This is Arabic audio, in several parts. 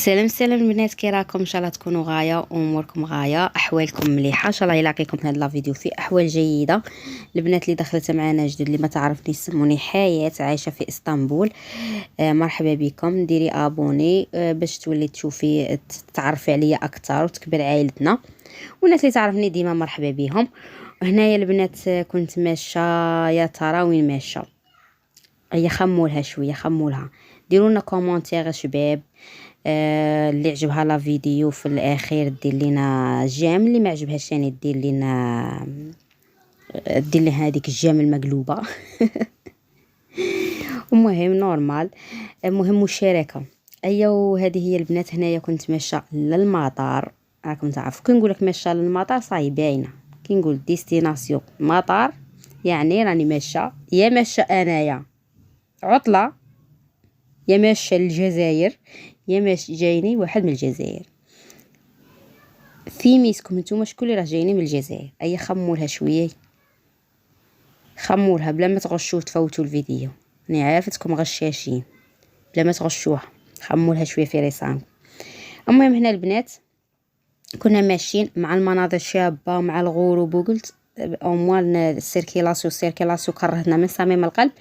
سلام البنات، كي راكم؟ ان شاء الله تكونوا غايه واموركم غايه، احوالكم مليحه ان شاء الله. يلاقيكم في هذا الفيديو في احوال جيده. البنات اللي دخلت معنا جدد اللي ما تعرفني سموني حياه، عايشه في اسطنبول. مرحبا بكم، ديري ابوني باش تولي تشوفي تعرفي عليا اكثر وتكبر عائلتنا. والناس اللي تعرفني ديما مرحبا بهم. هنايا البنات كنت ماشيه، يا ترى وين ماشيه؟ هي خمولها شويه، خمولها. ديروا لنا كومونتير شباب. اللي عجبها لا فيديو في الاخير دير لينا جيم، اللي ما عجبهاش يعني دير لينا هذيك الجيم المقلوبه. المهم نورمال، المهم مشاركه. ايوا هذه هي البنات. هنايا كنت ماشيه للمطار، راكم تعرفوا كي نقول لك ماشيه للمطار صاي باينه. كي نقول ديستيناسيون مطار يعني راني ماشيه، يا ماشيه انايا عطله، يا ماشيه للجزائر، يا ماشي جايني واحد من الجزائر. في ميسكم نتوما شكون اللي راه جايني من الجزائر؟ اي خمولها شويه، خمولها بلا ما تغشوا تفوتوا الفيديو. راني عارفتكم غشاشين، بلا ما تغشوها، خمولها شويه في رسامكم. المهم هنا البنات كنا ماشيين مع المناظر شابه مع الغروب، وقلت اموال السيركيلاسيو كرهتنا من صميم القلب.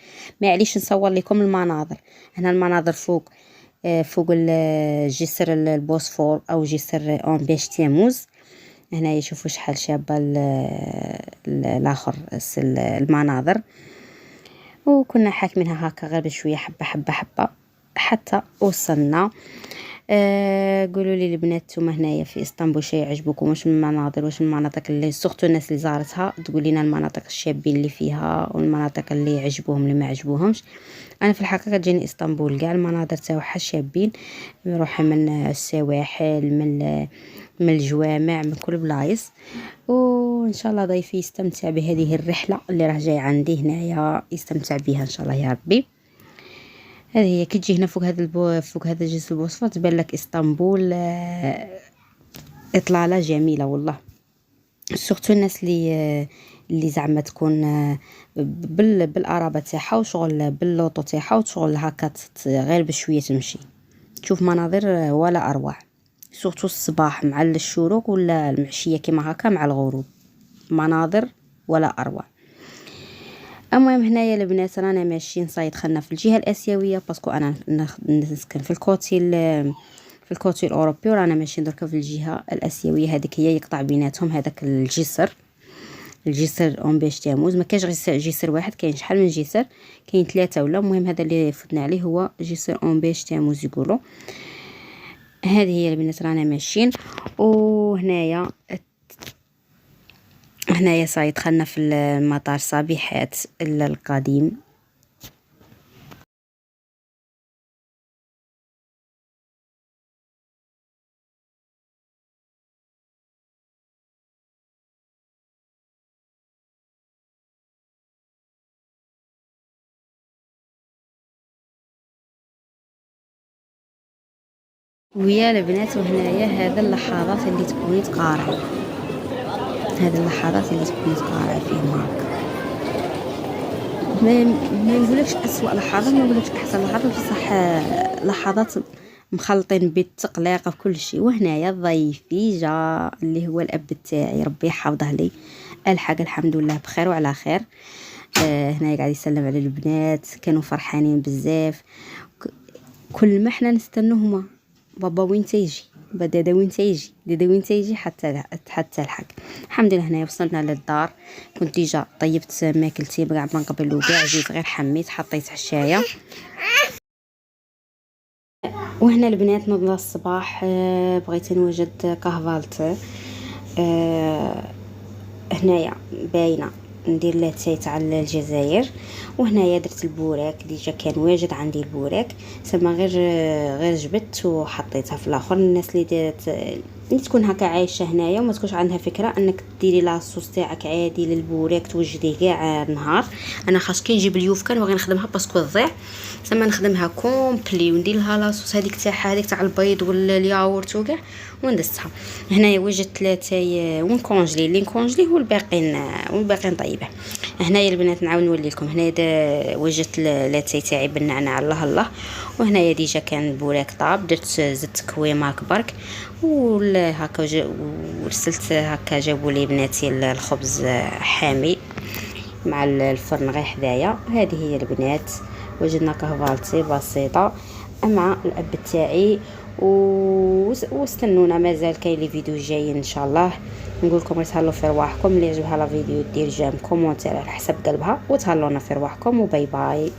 ما عليش نصور لكم المناظر. هنا المناظر فوق جسر البوسفور او جسر باش تيموز. هنا يشوفوا شحال شابه الاخر المناظر. وكنا حاكمينها هكا غير بشويه، حبه حبه حبه حتى وصلنا. قولوا لي البنات نتوما هنايا في اسطنبول شي يعجبكم؟ واش من المناظر، واش من المناطق اللي سورتو الناس اللي زارتها تقول لنا المناطق الشابين اللي فيها والمناطق اللي عجبوهم اللي ما عجبوهمش. انا في الحقيقه جاني اسطنبول كاع المناظر تاعها شابين، نروح من السواحل، من الجوامع، من كل بلايص. وان شاء الله ضيفي يستمتع بهذه الرحله اللي راه جاي عندي هنايا، يستمتع بها ان شاء الله يا ربي. هذه هي كي تجي هنا فوق هذا جسر البوسفور تبان لك اسطنبول. اطلاله جميله والله. سورتو الناس اللي زعما تكون بالارابه تاعها وشغل باللوطو تاعها وشغل هكا غير بشويه تمشي تشوف مناظر ولا اروع. سورتو الصباح مع الشروق ولا المعشيه كيما هكا مع الغروب، مناظر ولا اروع. المهم هنايا البنات رانا ماشيين صاي دخلنا في الجهه الاسيويه باسكو انا نسكن في الكوتي الاوروبي، ورانا ماشيين دركا في الجهه الاسيويه. هذيك هي يقطع بيناتهم هذاك الجسر اون باش تيموز. ما كاينش غير جسر واحد، كاين شحال من جسر، كاين 3 ولا. المهم هذا اللي فتنا عليه هو جسر اون باش تيموز يقولوا. هذه هي البنات رانا ماشيين. وهنايا صاي دخلنا في المطار صبيحات القديم. ويا البنات وهنايا هذا اللحظات اللي تكوني تقارعي، هذه اللحظات اللي تكوني تقارعي فيهم هكا. ما نقولكش اسوأ لحظات، ما نقولكش احسن لحظات، بصح لحظات مخلطين بالتقليق في كل شيء. وهنايا ضيفي جا اللي هو الاب تاعي، ربي يحفظه لي. الحق الحمد لله بخير وعلى خير. هنا قاعد يسلم على البنات، كانوا فرحانين بزاف. كل ما احنا نستنوهما، بابا وين تيجي، دادا وين تيجي، دادا وين تيجي، حتى الحق. الحمد لله هنا وصلنا للدار. كنت ديجا طيبت ماكلتي كاع من قبل، وكاع جيت غير حميت حطيت عشايه. وهنا البنات نوضنا الصباح، بغيت نوجد كهفالت. هنايا باينه ندير لاتاي تاع الجزائر. وهنايا درت البوراك، ديجا كان واجد عندي البوراك، سما غير جبت وحطيتها في الاخر. الناس اللي ملي تكون هكا عايشه هنايا وما تكونش عندها فكره انك ديري لاصوص تاعك عادي للبوراك توجديه كاع النهار. انا خاص كي نجيب اليوفكا نبغي نخدمها باسكو تضيع، زعما نخدمها كومبلي وندير لها لاصوص هذيك تاعها هذيك تاع البيض والياغورت وكاع وندسها. هنايا وجدت 3 ونكونجلي اللي نكونجلي والباقيين طيبه. هنايا البنات نعاود نولي لكم، هنايا وجدت لاتاي تاعي بالنعناع الله الله. وهنايا ديجا كان البوراك طاب، درت زدت كويماك برك ولا هكا ورسلت هكا جابوا لي بناتي الخبز حامي مع الفرن غير حدايا. هذه هي البنات وجدنا كهفالتي بسيطه مع الاب تاعي واستنونا مازال كاين لي فيديو جايين ان شاء الله. نقول لكم تهلاو في رواحكم، اللي عجبها لا فيديو دير جيم كومونتير على حسب قلبها وتهلاونا في رواحكم وباي باي.